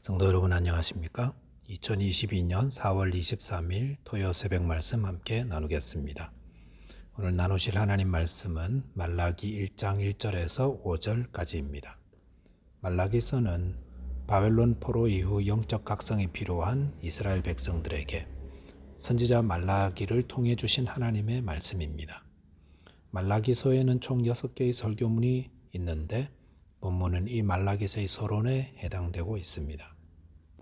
성도 여러분 안녕하십니까? 2022년 4월 23일 토요 새벽 말씀 함께 나누겠습니다. 오늘 나누실 하나님 말씀은 말라기 1장 1절에서 5절까지입니다. 말라기서는 바벨론 포로 이후 영적 각성이 필요한 이스라엘 백성들에게 선지자 말라기를 통해 주신 하나님의 말씀입니다. 말라기서에는 총 6개의 설교문이 있는데 본문은 이 말라기서의 서론에 해당되고 있습니다.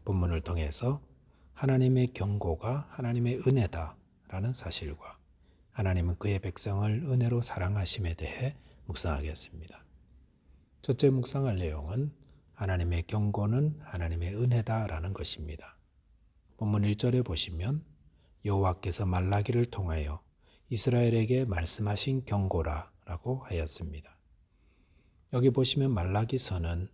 본문을 통해서 하나님의 경고가 하나님의 은혜다라는 사실과 하나님은 그의 백성을 은혜로 사랑하심에 대해 묵상하겠습니다. 첫째 묵상할 내용은 하나님의 경고는 하나님의 은혜다라는 것입니다. 본문 1절에 보시면 여호와께서 말라기를 통하여 이스라엘에게 말씀하신 경고라라고 하였습니다. 여기 보시면 말라기서는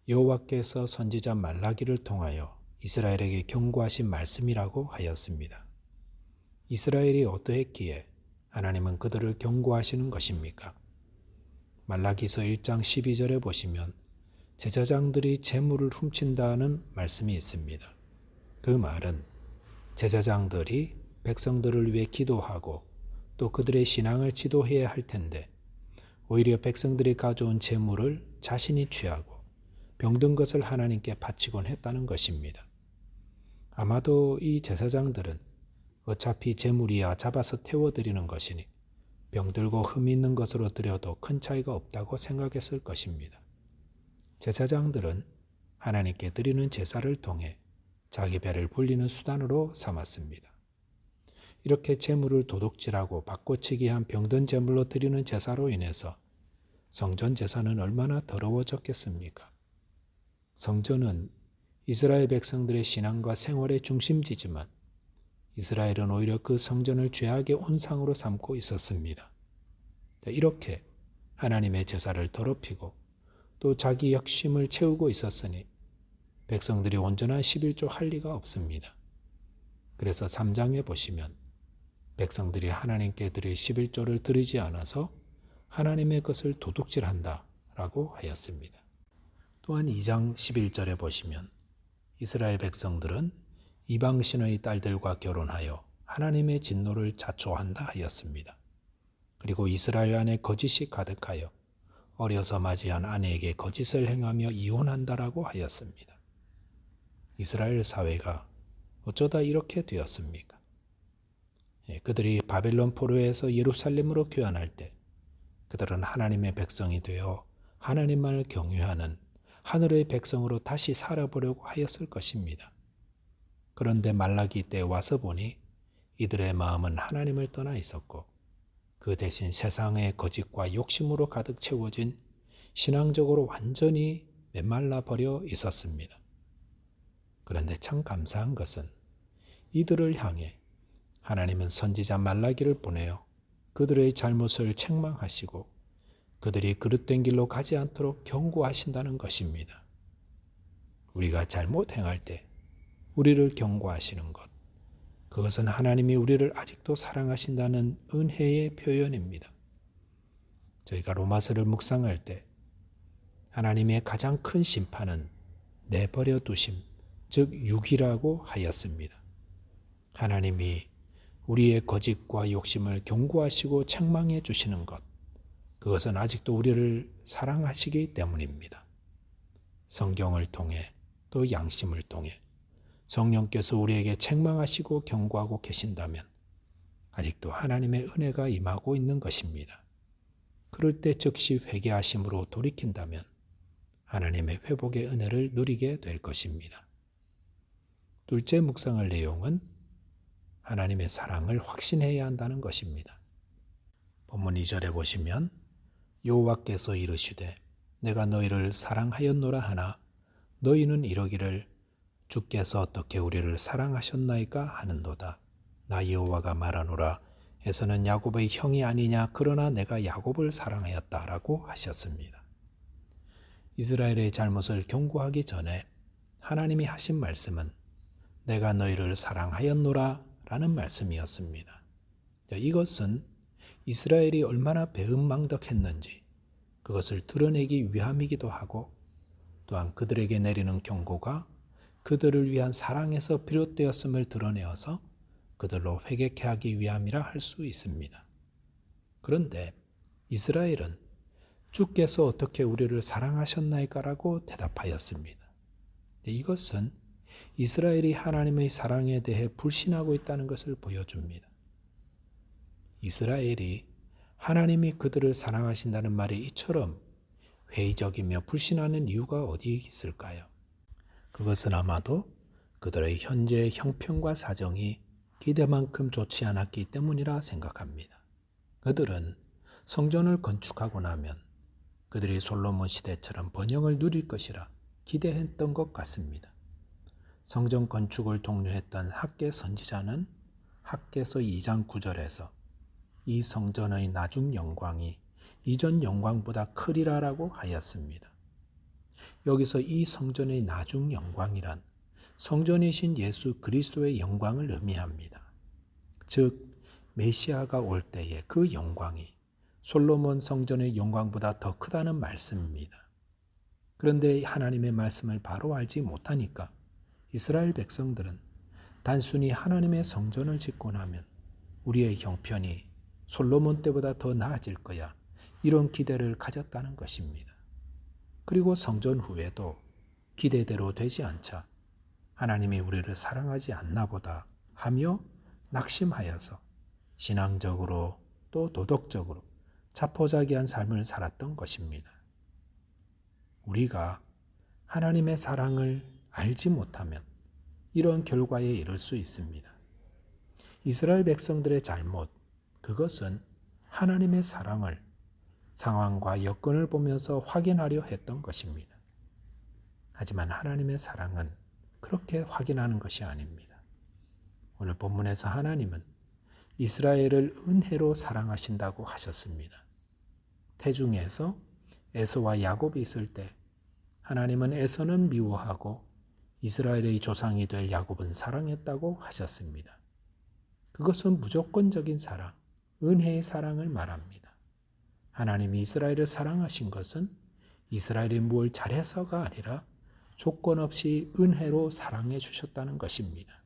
여호와께서 선지자 말라기를 통하여 이스라엘에게 경고하신 말씀이라고 하였습니다. 이스라엘이 어떠했기에 하나님은 그들을 경고하시는 것입니까? 말라기서 1장 12절에 보시면 제사장들이 재물을 훔친다는 말씀이 있습니다. 그 말은 제사장들이 백성들을 위해 기도하고 또 그들의 신앙을 지도해야 할 텐데 오히려 백성들이 가져온 재물을 자신이 취하고 병든 것을 하나님께 바치곤 했다는 것입니다. 아마도 이 제사장들은 어차피 재물이야 잡아서 태워드리는 것이니 병들고 흠이 있는 것으로 드려도 큰 차이가 없다고 생각했을 것입니다. 제사장들은 하나님께 드리는 제사를 통해 자기 배를 불리는 수단으로 삼았습니다. 이렇게 재물을 도둑질하고 바꿔치기한 병든 재물로 드리는 제사로 인해서 성전 제사는 얼마나 더러워졌겠습니까? 성전은 이스라엘 백성들의 신앙과 생활의 중심지지만 이스라엘은 오히려 그 성전을 죄악의 온상으로 삼고 있었습니다. 이렇게 하나님의 제사를 더럽히고 또 자기 욕심을 채우고 있었으니 백성들이 온전한 11조 할 리가 없습니다. 그래서 3장에 보시면 백성들이 하나님께 드릴 11조를 드리지 않아서 하나님의 것을 도둑질한다 라고 하였습니다. 또한 2장 11절에 보시면 이스라엘 백성들은 이방신의 딸들과 결혼하여 하나님의 진노를 자초한다 하였습니다. 그리고 이스라엘 안에 거짓이 가득하여 어려서 맞이한 아내에게 거짓을 행하며 이혼한다라고 하였습니다. 이스라엘 사회가 어쩌다 이렇게 되었습니까? 그들이 바벨론 포로에서 예루살렘으로 귀환할 때 그들은 하나님의 백성이 되어 하나님만을 경외하는 하늘의 백성으로 다시 살아보려고 하였을 것입니다. 그런데 말라기 때 와서 보니 이들의 마음은 하나님을 떠나 있었고 그 대신 세상의 거짓과 욕심으로 가득 채워진 신앙적으로 완전히 메말라 버려 있었습니다. 그런데 참 감사한 것은 이들을 향해 하나님은 선지자 말라기를 보내어 그들의 잘못을 책망하시고 그들이 그릇된 길로 가지 않도록 경고하신다는 것입니다. 우리가 잘못 행할 때 우리를 경고하시는 것, 그것은 하나님이 우리를 아직도 사랑하신다는 은혜의 표현입니다. 저희가 로마서를 묵상할 때 하나님의 가장 큰 심판은 내버려 두심, 즉 유기라고 하였습니다. 하나님이 우리의 거짓과 욕심을 경고하시고 책망해 주시는 것, 그것은 아직도 우리를 사랑하시기 때문입니다. 성경을 통해 또 양심을 통해 성령께서 우리에게 책망하시고 경고하고 계신다면 아직도 하나님의 은혜가 임하고 있는 것입니다. 그럴 때 즉시 회개하심으로 돌이킨다면 하나님의 회복의 은혜를 누리게 될 것입니다. 둘째 묵상할 내용은 하나님의 사랑을 확신해야 한다는 것입니다. 본문 2절에 보시면 여호와께서 이르시되 내가 너희를 사랑하였노라 하나 너희는 이러기를 주께서 어떻게 우리를 사랑하셨나이까 하는도다. 나 여호와가 말하노라 에서는 야곱의 형이 아니냐 그러나 내가 야곱을 사랑하였다라고 하셨습니다. 이스라엘의 잘못을 경고하기 전에 하나님이 하신 말씀은 내가 너희를 사랑하였노라 라는 말씀이었습니다. 이것은 이스라엘이 얼마나 배은망덕했는지 그것을 드러내기 위함이기도 하고 또한 그들에게 내리는 경고가 그들을 위한 사랑에서 비롯되었음을 드러내어서 그들로 회개케 하기 위함이라 할 수 있습니다. 그런데 이스라엘은 주께서 어떻게 우리를 사랑하셨나이까라고 대답하였습니다. 이것은 이스라엘이 하나님의 사랑에 대해 불신하고 있다는 것을 보여줍니다. 이스라엘이 하나님이 그들을 사랑하신다는 말이 이처럼 회의적이며 불신하는 이유가 어디 있을까요? 그것은 아마도 그들의 현재의 형편과 사정이 기대만큼 좋지 않았기 때문이라 생각합니다. 그들은 성전을 건축하고 나면 그들이 솔로몬 시대처럼 번영을 누릴 것이라 기대했던 것 같습니다. 성전 건축을 독려했던 학개 선지자는 학개서 2장 9절에서 이 성전의 나중 영광이 이전 영광보다 크리라라고 하였습니다. 여기서 이 성전의 나중 영광이란 성전이신 예수 그리스도의 영광을 의미합니다. 즉 메시아가 올 때에 그 영광이 솔로몬 성전의 영광보다 더 크다는 말씀입니다. 그런데 하나님의 말씀을 바로 알지 못하니까 이스라엘 백성들은 단순히 하나님의 성전을 짓고 나면 우리의 형편이 솔로몬 때보다 더 나아질 거야, 이런 기대를 가졌다는 것입니다. 그리고 성전 후에도 기대대로 되지 않자 하나님이 우리를 사랑하지 않나 보다 하며 낙심하여서 신앙적으로 또 도덕적으로 자포자기한 삶을 살았던 것입니다. 우리가 하나님의 사랑을 알지 못하면 이런 결과에 이를 수 있습니다. 이스라엘 백성들의 잘못, 그것은 하나님의 사랑을 상황과 여건을 보면서 확인하려 했던 것입니다. 하지만 하나님의 사랑은 그렇게 확인하는 것이 아닙니다. 오늘 본문에서 하나님은 이스라엘을 은혜로 사랑하신다고 하셨습니다. 태중에서 에서와 야곱이 있을 때 하나님은 에서는 미워하고 이스라엘의 조상이 될 야곱은 사랑했다고 하셨습니다. 그것은 무조건적인 사랑, 은혜의 사랑을 말합니다. 하나님이 이스라엘을 사랑하신 것은 이스라엘이 무엇을 잘해서가 아니라 조건 없이 은혜로 사랑해 주셨다는 것입니다.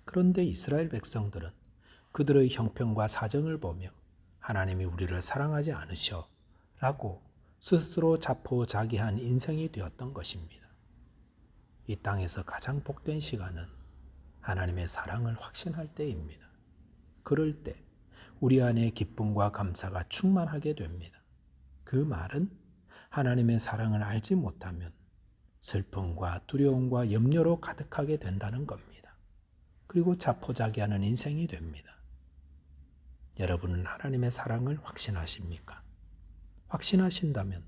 그런데 이스라엘 백성들은 그들의 형편과 사정을 보며 하나님이 우리를 사랑하지 않으셔 라고 스스로 자포자기한 인생이 되었던 것입니다. 이 땅에서 가장 복된 시간은 하나님의 사랑을 확신할 때입니다. 그럴 때 우리 안에 기쁨과 감사가 충만하게 됩니다. 그 말은 하나님의 사랑을 알지 못하면 슬픔과 두려움과 염려로 가득하게 된다는 겁니다. 그리고 자포자기하는 인생이 됩니다. 여러분은 하나님의 사랑을 확신하십니까? 확신하신다면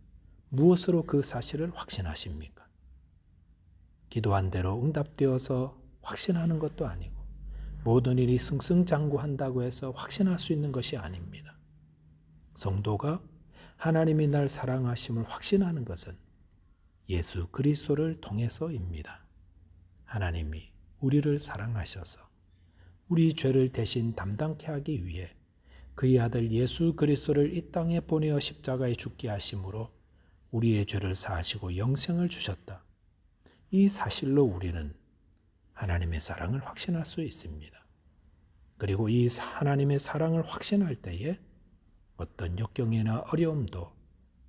무엇으로 그 사실을 확신하십니까? 기도한 대로 응답되어서 확신하는 것도 아니고 모든 일이 승승장구한다고 해서 확신할 수 있는 것이 아닙니다. 성도가 하나님이 날 사랑하심을 확신하는 것은 예수 그리스도를 통해서입니다. 하나님이 우리를 사랑하셔서 우리 죄를 대신 담당케 하기 위해 그의 아들 예수 그리스도를 이 땅에 보내어 십자가에 죽게 하심으로 우리의 죄를 사하시고 영생을 주셨다. 이 사실로 우리는 하나님의 사랑을 확신할 수 있습니다. 그리고 이 하나님의 사랑을 확신할 때에 어떤 역경이나 어려움도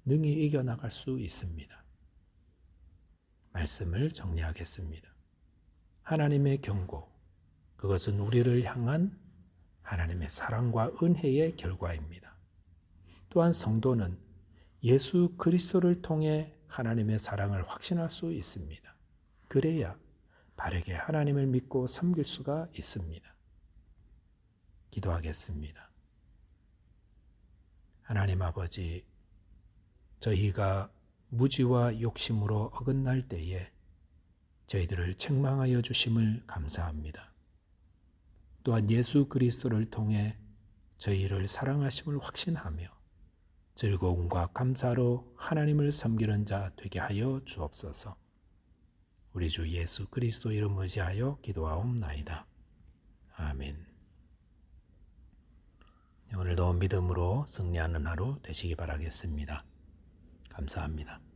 능히 이겨나갈 수 있습니다. 말씀을 정리하겠습니다. 하나님의 경고, 그것은 우리를 향한 하나님의 사랑과 은혜의 결과입니다. 또한 성도는 예수 그리스도를 통해 하나님의 사랑을 확신할 수 있습니다. 그래야 바르게 하나님을 믿고 섬길 수가 있습니다. 기도하겠습니다. 하나님 아버지, 저희가 무지와 욕심으로 어긋날 때에 저희들을 책망하여 주심을 감사합니다. 또한 예수 그리스도를 통해 저희를 사랑하심을 확신하며 즐거움과 감사로 하나님을 섬기는 자 되게 하여 주옵소서. 우리 주 예수 그리스도 이름 의지하여 기도하옵나이다. 아멘. 오늘도 믿음으로 승리하는 하루 되시기 바라겠습니다. 감사합니다.